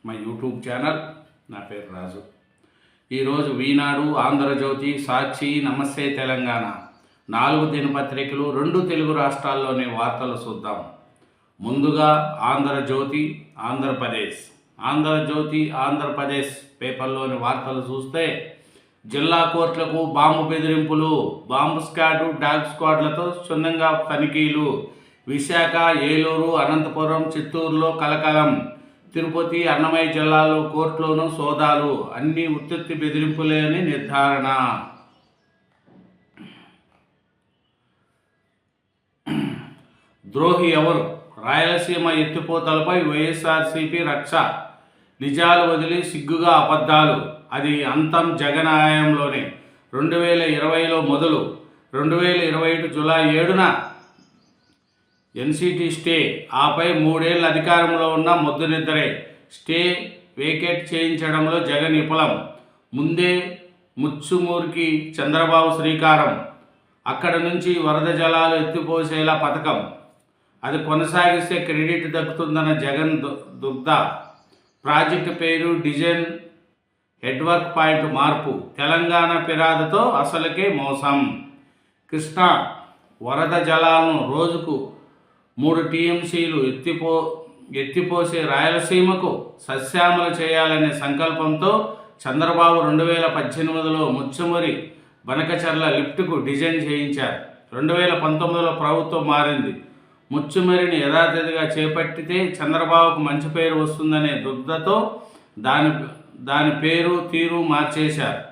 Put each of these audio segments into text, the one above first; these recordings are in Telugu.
మా యూట్యూబ్ ఛానల్. నా పేరు రాజు. ఈరోజు ఈనాడు, ఆంధ్రజ్యోతి, సాక్షి, నమస్తే తెలంగాణ 4 దినపత్రికలు 2 తెలుగు రాష్ట్రాల్లోని వార్తలు చూద్దాం. ముందుగా ఆంధ్రజ్యోతి ఆంధ్రప్రదేశ్ పేపర్లోని వార్తలు చూస్తే, జిల్లా కోర్టులకు బాంబు బెదిరింపులు, బాంబు స్క్వాడ్, డాగ్ స్క్వాడ్లతో క్షుణ్ణంగా తనిఖీలు. విశాఖ, ఏలూరు, అనంతపురం, చిత్తూరులో కలకలం. తిరుపతి, అన్నమయ్య జిల్లాలో కోర్టులోనూ సోదాలు. అన్ని ఉత్తుత్తి బెదిరింపులే అని నిర్ధారణ. ద్రోహి ఎవరు? రాయలసీమ ఎత్తిపోతలపై వైఎస్ఆర్సీపీ రక్ష. నిజాలు వదిలి సిగ్గుగా అబద్ధాలు. అది అంతం జగన్ హయాంలోనే. 2020లో మొదలు 2021 జూలై 7న ఎన్సీటీ స్టే, ఆపై 3 ఏళ్ల అధికారంలో ఉన్న మొద్దు నిద్రే. స్టే వేకేట్ చేయించడంలో జగన్ విఫలం. ముందే ముచ్చుమూరికి చంద్రబాబు శ్రీకారం. అక్కడ నుంచి వరద జలాలు ఎత్తిపోసేలా పథకం. అది కొనసాగిస్తే క్రెడిట్ దక్కుతుందన్న జగన్ దుగ్ధ. ప్రాజెక్టు పేరు, డిజైన్, హెడ్వర్క్ పాయింట్ మార్పు. తెలంగాణ ఫిర్యాదుతో అసలుకే మోసం. కృష్ణా వరద జలాలను రోజుకు 3 టీఎంసీలు ఎత్తిపోసే రాయలసీమకు సస్యామలు చేయాలనే సంకల్పంతో చంద్రబాబు 2018లో ముచ్చుమరి బనకచర్ల లిఫ్ట్కు డిజైన్ చేయించారు. 2019లో ప్రభుత్వం మారింది. ముచ్చుమరిని యథాతథిగా చేపట్టితే చంద్రబాబుకు మంచి పేరు వస్తుందనే దుగ్ధతో దాని పేరు, తీరు మార్చేశారు.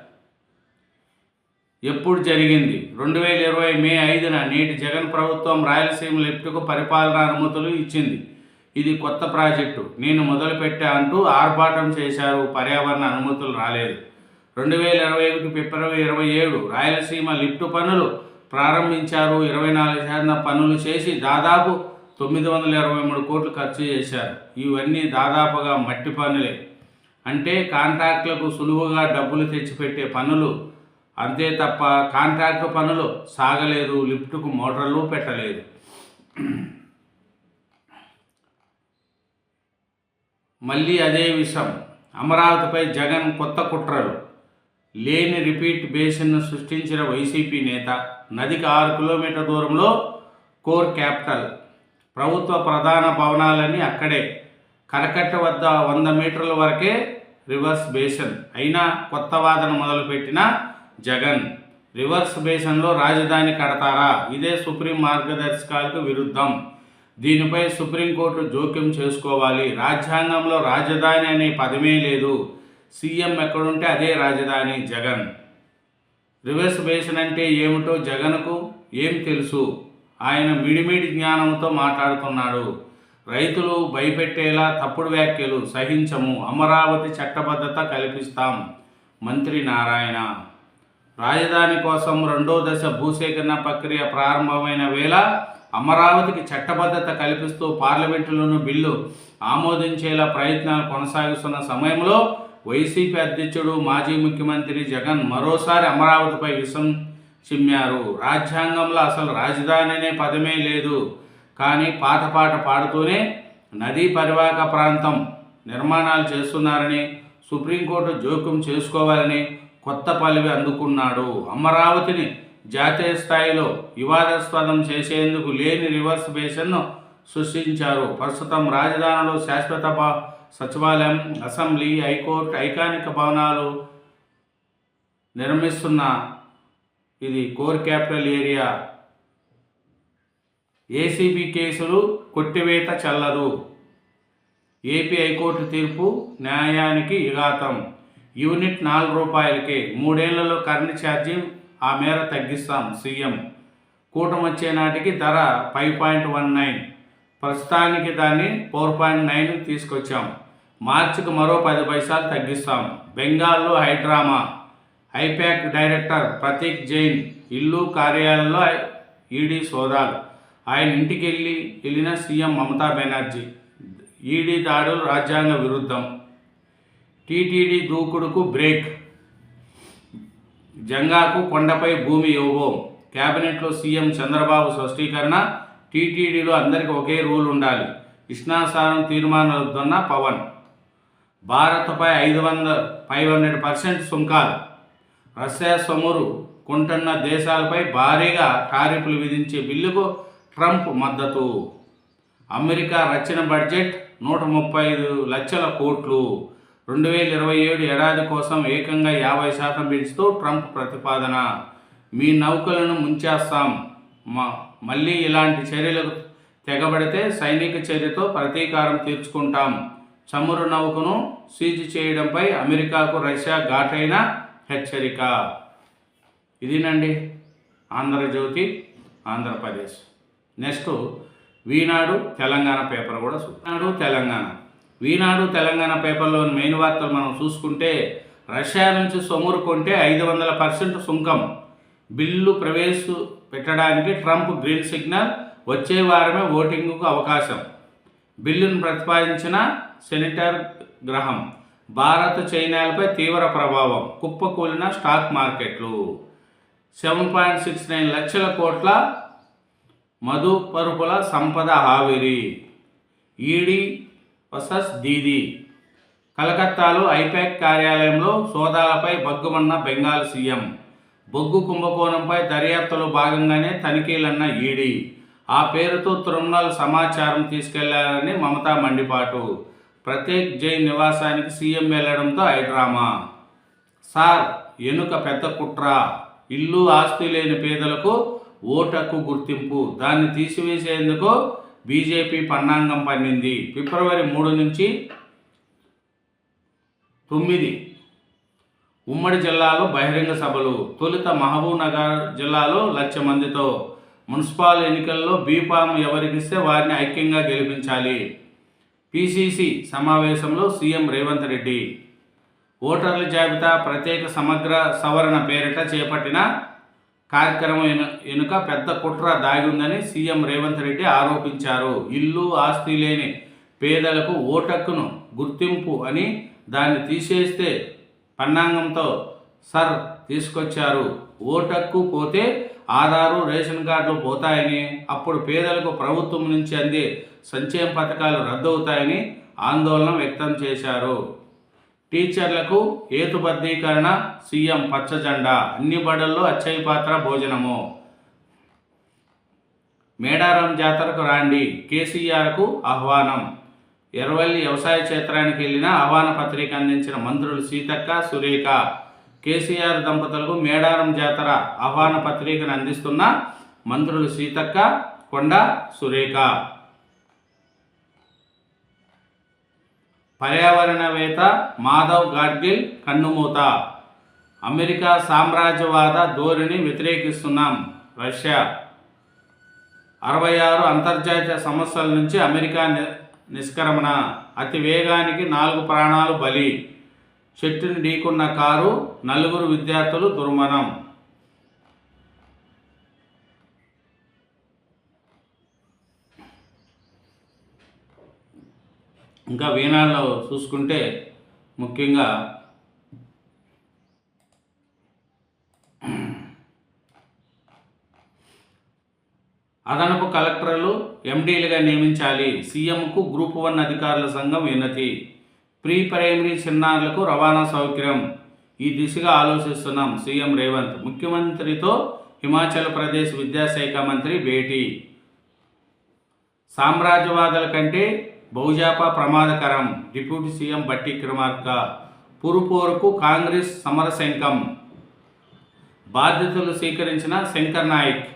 ఎప్పుడు జరిగింది? 2020 మే 5న నేటి జగన్ ప్రభుత్వం రాయలసీమ లిఫ్ట్కు పరిపాలనా అనుమతులు ఇచ్చింది. ఇది కొత్త ప్రాజెక్టు, నేను మొదలుపెట్టా అంటూ ఆర్భాటం చేశారు. పర్యావరణ అనుమతులు రాలేదు. 2021 ఫిబ్రవరి 27 రాయలసీమ లిఫ్ట్ పనులు ప్రారంభించారు. 24% పనులు చేసి దాదాపు 923 కోట్లు ఖర్చు చేశారు. ఇవన్నీ దాదాపుగా మట్టి పనులే. అంటే కాంట్రాక్టులకు సులువుగా డబ్బులు తెచ్చిపెట్టే పనులు. అంతే తప్ప కాంట్రాక్టు పనులు సాగలేదు. లిఫ్టుకు మోటార్లు పెట్టలేదు. మళ్ళీ అదే విషయం. అమరావతిపై జగన్ కొత్త కుట్రలు. లేని రిపీట్ బేసిన్ను సృష్టించిన వైసీపీ నేత. నదికి 6 కిలోమీటర్ల దూరంలో కోర్ క్యాపిటల్. ప్రభుత్వ ప్రధాన భవనాలన్నీ అక్కడే. కరకట్ట వద్ద 100 మీటర్ల వరకే రివర్స్ బేసిన్. అయినా కొత్త వాదన మొదలుపెట్టిన జగన్. రివర్స్ బేసిన్లో రాజధాని కడతారా? ఇదే సుప్రీం మార్గదర్శకాలకు విరుద్ధం. దీనిపై సుప్రీంకోర్టు జోక్యం చేసుకోవాలి. రాజ్యాంగంలో రాజధాని అనే పదమే లేదు. సీఎం ఎక్కడుంటే అదే రాజధాని. జగన్. రివర్స్ బేసిన్ అంటే ఏమిటో జగన్కు ఏం తెలుసు? ఆయన మిడిమిడి జ్ఞానంతో మాట్లాడుతున్నాడు. రైతులు భయపెట్టేలా తప్పుడు వ్యాఖ్యలు సహించము. అమరావతి చట్టబద్ధత కల్పిస్తాం. మంత్రి నారాయణ. రాజధాని కోసం 2వ దశ భూసేకరణ ప్రక్రియ ప్రారంభమైన వేళ అమరావతికి చట్టబద్ధత కల్పిస్తూ పార్లమెంటులోనూ బిల్లు ఆమోదించేలా ప్రయత్నాలు కొనసాగిస్తున్న సమయంలో వైసీపీ అధ్యక్షుడు, మాజీ ముఖ్యమంత్రి జగన్ మరోసారి అమరావతిపై విషం చిమ్మారు. రాజ్యాంగంలో అసలు రాజధాని అనే పదమే లేదు. కానీ పాత పాట పాడుతూనే నదీ పరివాహక ప్రాంతం నిర్మాణాలు చేస్తున్నారని, సుప్రీంకోర్టు జోక్యం చేసుకోవాలని కొత్త పలివి అందుకున్నాడు. అమరావతిని జాతీయ స్థాయిలో వివాదాస్పదం చేసేందుకు లేని రివర్స్ బేసిన్ను సృష్టించారు. ప్రస్తుతం రాజధానిలో శాశ్వత సచివాలయం, అసెంబ్లీ, హైకోర్టు, ఐకానిక భవనాలు నిర్మిస్తున్న ఇది కోర్ క్యాపిటల్ ఏరియా. ఏసీబీ కేసులు కొట్టివేత చెల్లదు. ఏపీ హైకోర్టు తీర్పు న్యాయానికి విఘాతం. యూనిట్ 4 రూపాయలకే. 3 ఏళ్లలో కరెంటు ఛార్జీ ఆ మేర తగ్గిస్తాం. సీఎం. కూటమి వచ్చే నాటికి ధర 5.19. ప్రస్తుతానికి దాన్ని 4.9 తీసుకొచ్చాం. మార్చికి మరో 10 పైసలు తగ్గిస్తాం. బెంగాల్లో హైడ్రామా. ఐపాక్ డైరెక్టర్ ప్రతీక్ జైన్ ఇల్లు, కార్యాలయంలో ఈడీ సోదాలు. ఆయన ఇంటికి వెళ్ళిన సీఎం మమతా బెనర్జీ. ఈడీ దాడులు రాజ్యాంగ విరుద్ధం. TTD దూకుడుకు break. జంగాకు కొండపై భూమి ఇవ్వబోం. కేబినెట్లో సీఎం చంద్రబాబు స్పష్టీకరణ. టీటీడీలో అందరికీ ఒకే రూల్ ఉండాలి. ఇష్టానుసారం తీర్మానాలు వద్దన్న పవన్. భారత్పై 500% సుంకాలు. రష్యా చమురు కొంటున్న దేశాలపై భారీగా టారిఫ్లు విధించే బిల్లుకు ట్రంప్ మద్దతు. అమెరికా రక్షణ బడ్జెట్ 135 లక్షల కోట్లు. 2027 ఏడాది కోసం ఏకంగా 50% పెంచుతూ ట్రంప్ ప్రతిపాదన. మీ నౌకలను ముంచేస్తాం, మళ్ళీ ఇలాంటి చర్యలకు తెగబడితే సైనిక చర్యతో ప్రతీకారం తీర్చుకుంటాం. చమురు నౌకను సీజ్ చేయడంపై అమెరికాకు రష్యా ఘాటైన హెచ్చరిక. ఇదినండి ఆంధ్రజ్యోతి ఆంధ్రప్రదేశ్. నెక్స్ట్ ఈనాడు తెలంగాణ పేపర్ కూడా ఈనాడు తెలంగాణ పేపర్లోని మెయిన్ వార్తలు మనం చూసుకుంటే, రష్యా నుంచి చమురు కొంటే 500% సుంకం బిల్లు ప్రవేశపెట్టడానికి ట్రంప్ గ్రీన్ సిగ్నల్. వచ్చే వారమే ఓటింగ్కు అవకాశం. బిల్లును ప్రతిపాదించిన సెనేటర్ గ్రహం. భారత్ చైనాలపై తీవ్ర ప్రభావం. కుప్పకూలిన స్టాక్ మార్కెట్లు. 7.69 లక్షల కోట్ల మదుపరుపుల సంపద ఆవిరి. ED versus Didi. కలకత్తాలో ఐపాక్ కార్యాలయంలో సోదాలపై భగ్గుమన్న బెంగాల్ సీఎం. బొగ్గు కుంభకోణంపై దర్యాప్తులో భాగంగానే తనిఖీలన్న ఈడీ. ఆ పేరుతో తృణమూల్ సమాచారం తీసుకెళ్లారని మమతా మండిపాటు. ప్రత్యేక్ జైన్ నివాసానికి సీఎం వెళ్లడంతో హైడ్రామా. సార్ ఎనుక పెద్ద కుట్ర. ఇల్లు ఆస్తి లేని పేదలకు ఓటు హక్కు గుర్తింపు. దాన్ని తీసివేసేందుకు బీజేపీ పన్నాంగం పన్నింది. ఫిబ్రవరి 3 నుంచి 9 ఉమ్మడి జిల్లాలో బహిరంగ సభలు. తొలుత మహబూబ్నగర్ జిల్లాలో 1,00,000 మందితో. మున్సిపల్ ఎన్నికల్లో బీఫామ్ ఎవరికిస్తే వారిని ఐక్యంగా గెలిపించాలి. పీసీసీ సమావేశంలో సీఎం రేవంత్ రెడ్డి. ఓటర్ల జాబితా ప్రత్యేక సమగ్ర సవరణ పేరిట చేపట్టిన కార్యక్రమం వెనుక పెద్ద కుట్ర దాగి ఉందని సీఎం రేవంత్ రెడ్డి ఆరోపించారు. ఇల్లు ఆస్తి లేని పేదలకు ఓటక్కును గుర్తింపు అని దాన్ని తీసేస్తే పన్నాంగంతో సర్ తీసుకొచ్చారు. ఓటక్కు పోతే ఆధారు రేషన్ కార్డులు పోతాయని, అప్పుడు పేదలకు ప్రభుత్వం నుంచి అందే సంక్షేమ పథకాలు రద్దవుతాయని ఆందోళన వ్యక్తం చేశారు. టీచర్లకు హేతుబద్ధీకరణ. సీఎం పచ్చజెండా. అన్ని బడుల్లో అచ్చయ్య పాత్ర భోజనము. మేడారం జాతరకు రాండి, కేసీఆర్కు ఆహ్వానం. ఎర్రవల్లి వ్యవసాయ క్షేత్రానికి వెళ్ళిన ఆహ్వాన పత్రిక అందించిన మంత్రులు సీతక్క, సురేఖ. కేసీఆర్ దంపతులకు మేడారం జాతర ఆహ్వాన పత్రికను అందిస్తున్న మంత్రులు సీతక్క, కొండ సురేఖ. పర్యావరణవేత్త మాధవ్ గాడ్గిల్ కన్నుమూత. అమెరికా సామ్రాజ్యవాద ధోరణి వ్యతిరేకిస్తున్నాం. రష్యా. 66 అంతర్జాతీయ సమస్యల నుంచి అమెరికా నిష్క్రమణ. అతి వేగానికి 4 ప్రాణాలు బలి. చెట్టుని ఢీకున్న కారు, 4 విద్యార్థులు దుర్మరణం. ఇంకా వీణాల్లో చూసుకుంటే ముఖ్యంగా అదనపు కలెక్టర్లు ఎండీలుగా నియమించాలి. సీఎంకు గ్రూప్ 1 అధికారుల సంఘం వినతి. ప్రీ ప్రైమరీ చిన్నారులకు రవాణా సౌకర్యం. ఈ దిశగా ఆలోచిస్తున్నాం. సీఎం రేవంత్. ముఖ్యమంత్రితో హిమాచల్ ప్రదేశ్ విద్యాశాఖ మంత్రి భేటీ. సామ్రాజ్యవాదుల కంటే బహుజాపా ప్రమాదకరం. డిప్యూటీ సీఎం బట్టి విక్రమార్క. పురుపోరుకు కాంగ్రెస్ సమరశంఖం. బాధ్యతలు స్వీకరించిన శంకర్ నాయక్.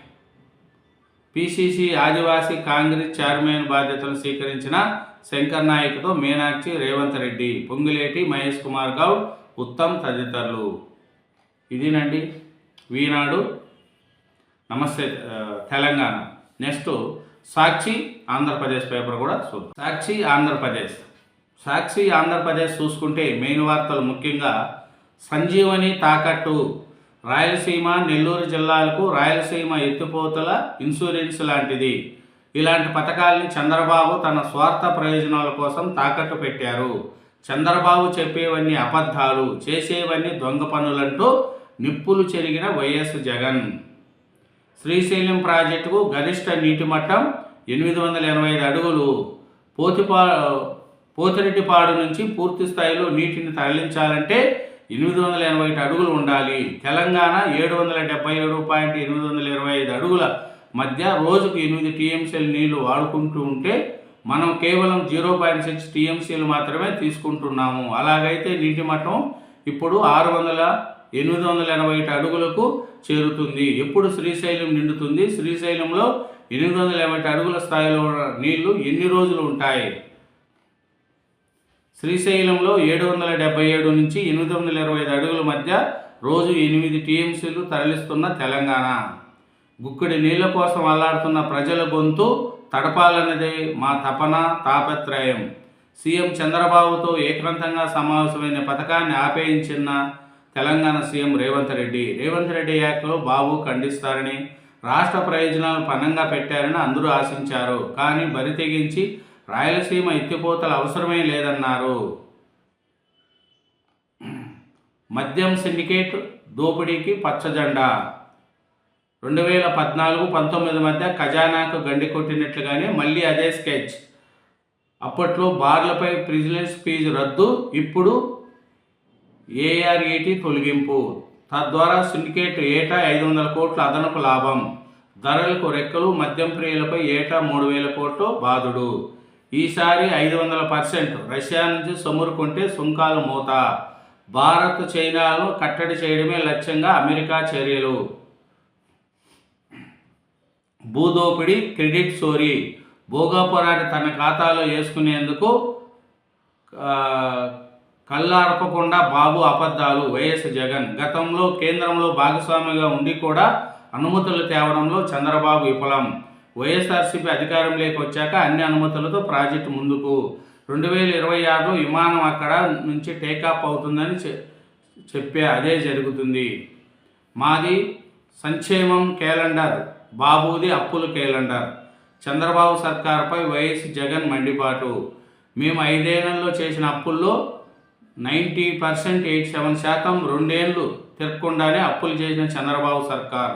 పీసీసీ ఆదివాసీ కాంగ్రెస్ చైర్మన్ బాధ్యతలు స్వీకరించిన శంకర్ నాయక్తో మీనాక్షి, రేవంత్ రెడ్డి, పొంగులేటి, మహేష్ కుమార్ గౌడ్, ఉత్తమ్ తదితరులు. ఇదేనండి ఈనాడు నమస్తే తెలంగాణ. నెక్స్ట్ సాక్షి ఆంధ్రప్రదేశ్ పేపర్ కూడా చూద్దాం. సాక్షి ఆంధ్రప్రదేశ్ చూసుకుంటే మెయిన్ వార్తలు ముఖ్యంగా సంజీవని తాకట్టు. రాయలసీమ, నెల్లూరు జిల్లాలకు రాయలసీమ ఎత్తిపోతల ఇన్సూరెన్స్ లాంటిది. ఇలాంటి పథకాల్ని చంద్రబాబు తన స్వార్థ ప్రయోజనాల కోసం తాకట్టు పెట్టారు. చంద్రబాబు చెప్పేవన్నీ అబద్ధాలు, చేసేవన్నీ దొంగ పనులంటూ నిప్పులు చెరిగిన వైఎస్ జగన్. శ్రీశైలం ప్రాజెక్టుకు గరిష్ట నీటి మట్టం 885 అడుగులు. పోతిరెడ్డిపాడు నుంచి పూర్తి స్థాయిలో నీటిని తరలించాలంటే 881 అడుగులు ఉండాలి. తెలంగాణ 777.825 అడుగుల మధ్య రోజుకు 8 టీఎంసీల నీళ్లు వాడుకుంటూ ఉంటే మనం కేవలం 0.6 టీఎంసీలు మాత్రమే తీసుకుంటున్నాము. అలాగైతే నీటి మట్టం ఇప్పుడు 881 అడుగులకు చేరుతుంది. ఎప్పుడు శ్రీశైలం నిండుతుంది? శ్రీశైలంలో 880 అడుగుల స్థాయిలో నీళ్లు ఎన్ని రోజులు ఉంటాయి? శ్రీశైలంలో 777 నుంచి 825 అడుగుల మధ్య రోజు 8 టీఎంసీలు తరలిస్తున్న తెలంగాణ. గుక్కడి నీళ్ల కోసం అల్లాడుతున్న ప్రజల గొంతు తడపాలన్నదే మా తపన, తాపత్రయం. సీఎం చంద్రబాబుతో ఏకాంతంగా సమావేశమైన పథకాన్ని ఆపేయించిన తెలంగాణ సీఎం రేవంత్ రెడ్డి యాక్ట్లో బాబు ఖండిస్తారని, రాష్ట్ర ప్రయోజనాలు పణంగా పెట్టారని అందరూ ఆశించారు. కానీ బరి తెగించి రాయలసీమ ఎత్తిపోతల అవసరమే లేదన్నారు. మద్యం సిండికేట్ దోపిడీకి పచ్చజెండా. 2014-19 మధ్య ఖజానాకు గండి కొట్టినట్లుగానే మళ్ళీ అదే స్కెచ్. అప్పట్లో బార్లపై విజిలెన్స్ ఫీజు రద్దు, ఇప్పుడు ఏఆర్ఈటీ తొలగింపు. తద్వారా సిండికేట్ ఏటా 500 కోట్ల అదనపు లాభం. ధరలకు రెక్కలు, మద్యం ప్రియులపై ఏటా 3,000 కోట్లు బాదుడు. ఈసారి 500%. రష్యా నుంచి సొమ్మురు కొంటే సుంకాలు మూత. భారత్, చైనాలను కట్టడి చేయడమే లక్ష్యంగా అమెరికా చర్యలు. భూదోపిడి, క్రెడిట్ చోరీ. భోగాపురాన్ని తన ఖాతాలో వేసుకునేందుకు కళ్ళార్పకుండా బాబు అబద్ధాలు. వైఎస్ జగన్ గతంలో కేంద్రంలో భాగస్వామిగా ఉండి కూడా అనుమతులు తేవడంలో చంద్రబాబు విఫలం. వైఎస్ఆర్సీపీ అధికారంలోకి వచ్చాక అన్ని అనుమతులతో ప్రాజెక్టు ముందుకు. 2026లో విమానం అక్కడ నుంచి టేకాఫ్ అవుతుందని చెప్పే అదే జరుగుతుంది. మాది సంక్షేమం క్యాలెండర్, బాబుది అప్పుల క్యాలెండర్. చంద్రబాబు సర్కార్పై వైఎస్ జగన్ మండిపాటు. మేము 5 ఏళ్లలో చేసిన అప్పుల్లో 90%, 87% 2 ఏళ్ళు తిరగకుండానే అప్పులు చేసిన చంద్రబాబు సర్కార్.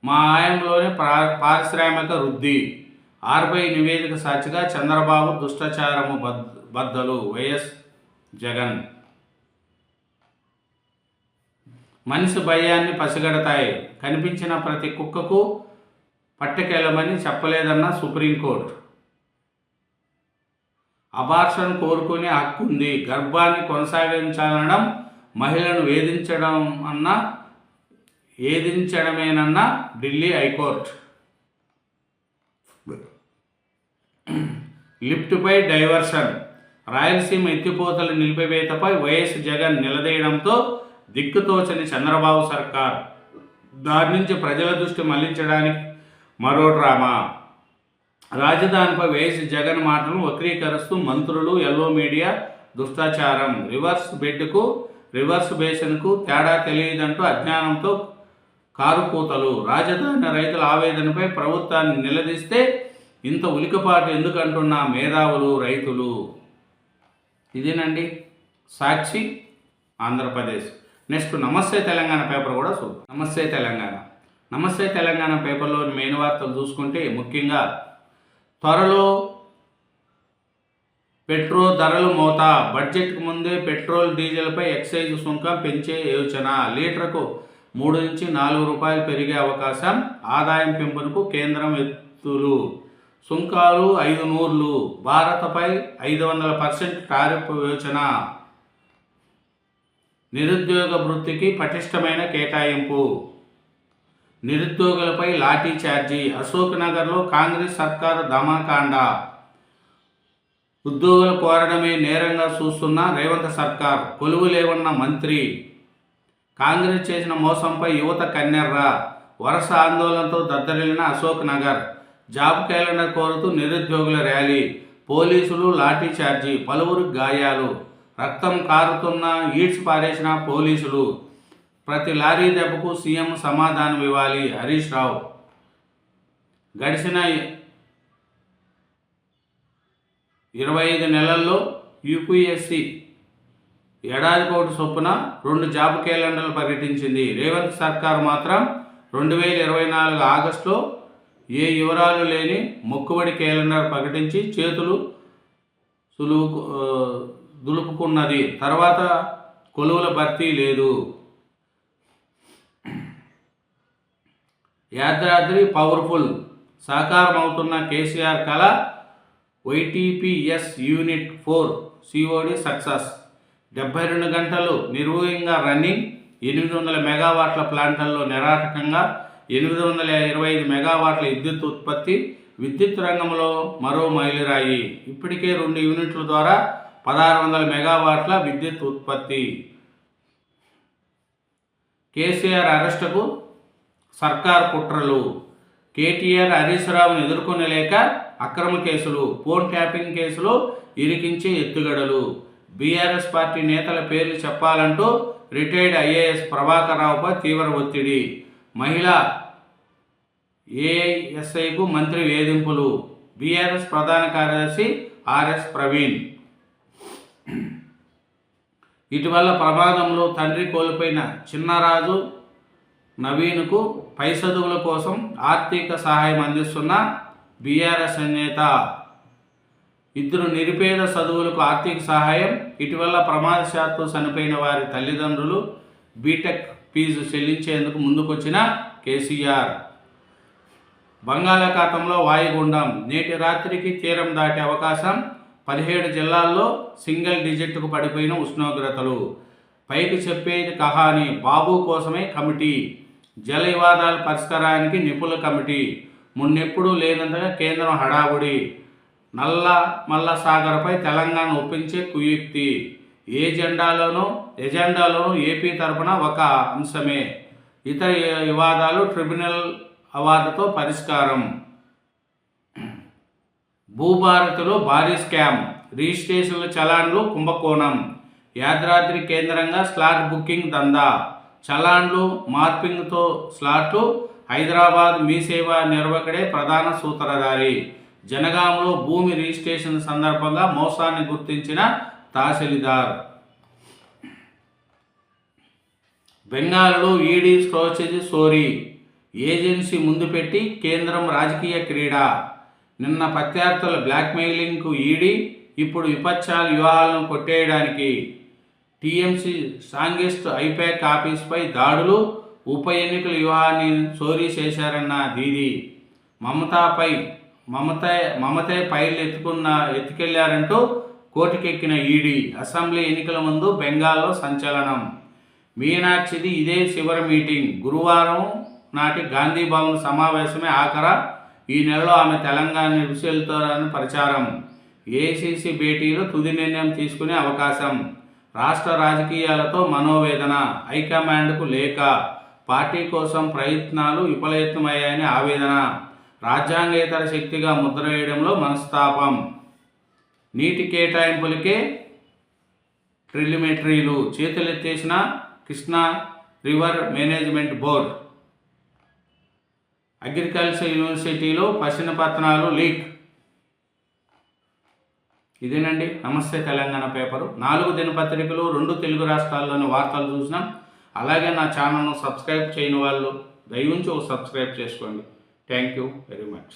మా ఆయంలోనే పారిశ్రామిక వృద్ధి. ఆర్బీఐ నివేదిక సాక్షిగా చంద్రబాబు దుష్టాచారము బద్దలు. వైఎస్ జగన్. మనిషి భయాన్ని పసిగడతాయి. కనిపించిన ప్రతి కుక్కకు పట్టుకెళ్ళమని చెప్పలేదన్న సుప్రీంకోర్టు. అబార్షన్ కోరుకునే హక్కు ఉంది. గర్భాన్ని కొనసాగించాలనడం మహిళను ఏదించడమేనన్న ఢిల్లీ హైకోర్టు. లిఫ్ట్పై డైవర్షన్. రాయలసీమ ఎత్తిపోతల నిలిపివేతపై వైఎస్ జగన్ నిలదీయడంతో దిక్కుతోచని చంద్రబాబు సర్కార్. దాని నుంచి ప్రజల దృష్టి మళ్లించడానికి మరో డ్రామా. రాజధానిపై వైఎస్ జగన్ మాటలను వక్రీకరిస్తూ మంత్రులు, ఎల్లో మీడియా దుష్టాచారం. రివర్స్ బెడ్కు రివర్స్ బేసిన్కు తేడా తెలియదంటూ అజ్ఞానంతో కారుకూతలు. రాజధాని రైతుల ఆవేదనపై ప్రభుత్వాన్ని నిలదీస్తే ఇంత ఉలికపాటు ఎందుకంటున్నా మేధావులు, రైతులు. ఇదేనండి సాక్షి ఆంధ్రప్రదేశ్. నెక్స్ట్ నమస్తే తెలంగాణ పేపర్ కూడా చూద్దాం. నమస్తే తెలంగాణ పేపర్లోని మెయిన్ వార్తలు చూసుకుంటే ముఖ్యంగా త్వరలో పెట్రోల్ ధరలు మోత. బడ్జెట్కు ముందే పెట్రోల్, డీజిల్పై ఎక్సైజ్ సుంకం పెంచే యోచన. లీటర్కు 3 నుంచి 4 రూపాయలు పెరిగే అవకాశం. ఆదాయం పెంపునకు కేంద్రం ఎత్తులు. సుంకాలు 5 నూర్లు. భారత్పై 500% టారిఫ్ యోచన. నిరుద్యోగ వృత్తికి పటిష్టమైన కేటాయింపు. నిరుద్యోగులపై లాఠీ చార్జీ. అశోక్ నగర్లో కాంగ్రెస్ సర్కారు ధమాకాండ. ఉద్యోగులు కోరడమే నేరంగా చూస్తున్న రేవంత్ సర్కార్. కొలువు లేవన్న మంత్రి. కాంగ్రెస్ చేసిన మోసంపై యువత కన్నెర్రా. వరుస ఆందోళనతో దద్దరిల్లిన అశోక్ నగర్. జాబ్ క్యాలెండర్ కోరుతూ నిరుద్యోగుల ర్యాలీ. పోలీసులు లాఠీ చార్జీ. పలువురు గాయాలు. రక్తం కారుతున్న ఈడ్స్ పారేసిన పోలీసులు. ప్రతి లారీ దెబ్బకు సీఎం సమాధానం ఇవ్వాలి. హరీష్ రావు. గడిచిన 25 నెలల్లో యూపీఎస్సీ ఏడాదికోటి చొప్పున 2 జాబ్ క్యాలెండర్లు ప్రకటించింది. రేవంత్ సర్కార్ మాత్రం 2024 ఆగస్టులో ఏ వివరాలు లేని మొక్కుబడి క్యాలెండర్ ప్రకటించి చేతులు దులుపుకున్నది. తర్వాత కొలువుల భర్తీ లేదు. యాదాద్రి పవర్ఫుల్ సాకారమవుతున్న కేసీఆర్ కళ. YTPS unit 4 COD success. 72 గంటలు నిర్వహంగా రన్నింగ్. 800 మెగావాట్ల ప్లాంట్లలో నిరాటకంగా 825 మెగావాట్ల విద్యుత్ ఉత్పత్తి. విద్యుత్ రంగంలో మరో మైలురాయి. ఇప్పటికే 2 యూనిట్ల ద్వారా 1600 మెగావాట్ల విద్యుత్ ఉత్పత్తి. కేసీఆర్ అరెస్టుకు సర్కార్ కుట్రలు. కేటీఆర్ హరీష్ రావును ఎదుర్కొనలేక అక్రమ కేసులు, ఫోన్ ట్యాపింగ్ కేసులు, ఇరికించే ఎత్తుగడలు. బీఆర్ఎస్ పార్టీ నేతల పేర్లు చెప్పాలంటూ రిటైర్డ్ IAS ప్రభాకర్ రావుపై తీవ్ర ఒత్తిడి. మహిళా AISIకు మంత్రి వేధింపులు. బీఆర్ఎస్ ప్రధాన కార్యదర్శి RS ప్రవీణ్. ఇటీవల ప్రమాదంలో తండ్రి కోల్పోయిన చిన్నరాజు నవీన్కు పై చదువుల కోసం ఆర్థిక సహాయం అందిస్తున్న బీఆర్ఎస్ నేత. 2 నిరుపేద చదువులకు ఆర్థిక సహాయం. ఇటీవల ప్రమాదశాత్తు చనిపోయిన వారి తల్లిదండ్రులు బీటెక్ ఫీజు చెల్లించేందుకు ముందుకొచ్చిన కేసీఆర్. బంగాళాఖాతంలో వాయుగుండం. నేటి రాత్రికి తీరం దాటే అవకాశం. 17 జిల్లాల్లో సింగిల్ డిజిట్కు పడిపోయిన ఉష్ణోగ్రతలు. పైకి చెప్పేది కహాని. బాబు కోసమే కమిటీ. జల వివాదాల పరిష్కారానికి నిపుణుల కమిటీ. మున్నెప్పుడూ లేనంతగా కేంద్రం హడావుడి. నల్లమల్ల సాగర్పై తెలంగాణ ఒప్పించే కుయుక్తి. ఎజెండాలోనూ ఏపీ తరపున ఒక అంశమే. ఇతర వివాదాలు ట్రిబ్యునల్ అవార్డుతో పరిష్కారం. భూభారతిలో భారీ స్కామ్. రిజిస్ట్రేషన్ల చలాన్లు కుంభకోణం. యాదాద్రి కేంద్రంగా స్లాట్ బుకింగ్ దందా. చలాన్లు మార్పింగ్తో స్లాట్లు. హైదరాబాద్ మీ సేవా నిర్వాహకుడే ప్రధాన సూత్రధారి. జనగాంలో భూమి రిజిస్ట్రేషన్ సందర్భంగా మోసాన్ని గుర్తించిన తహసీల్దార్. బెంగాల్లో ఈడీ స్టోరేజ్ సోరీ. ఏజెన్సీ ముందు పెట్టి కేంద్రం రాజకీయ క్రీడ. నిన్న ప్రత్యర్థుల బ్లాక్మెయిలింగ్కు ఈడీ. ఇప్పుడు విపక్షాల వ్యూహాలను కొట్టేయడానికి టీఎంసీ స్ట్రాంగెస్ట్ ఐపాక్ ఆఫీస్పై దాడులు. ఉప ఎన్నికల వ్యూహాన్ని చోరీ చేశారన్న దీది. మమతే ఫైల్ ఎత్తుకెళ్లారంటూ కోర్టుకెక్కిన ఈడీ. అసెంబ్లీ ఎన్నికల ముందు బెంగాల్లో సంచలనం. మీనాక్షిది ఇదే చివరి మీటింగ్. గురువారం నాటి గాంధీ భవన్ సమావేశమే ఆఖర. ఈ నెలలో ఆమె తెలంగాణ విడుదలవుతారని ప్రచారం. ఏఐసీసీ భేటీలో తుది నిర్ణయం తీసుకునే అవకాశం. రాష్ట్ర రాజకీయాలతో మనోవేదన. హైకమాండ్కు లేఖ. పార్టీ కోసం ప్రయత్నాలు విఫలయత్నమయ్యాయని ఆవేదన. రాజ్యాంగేతర శక్తిగా ముద్ర వేయడంలో మనస్తాపం. నీటి కేటాయింపులకే ట్రిలిమెటరీలు. చేతులెత్తేసిన Krishna river management board. Agriculture యూనివర్సిటీలో ప్రశ్న పత్రాలు లీక్. ఇదేనండి నమస్తే తెలంగాణ పేపరు. 4 దినపత్రికలు 2 తెలుగు రాష్ట్రాల్లోని వార్తలు చూసినాం. అలాగే నా ఛానల్ను సబ్స్క్రైబ్ చేయని వాళ్ళు దయవుంచి సబ్స్క్రైబ్ చేసుకోండి. Thank you very much.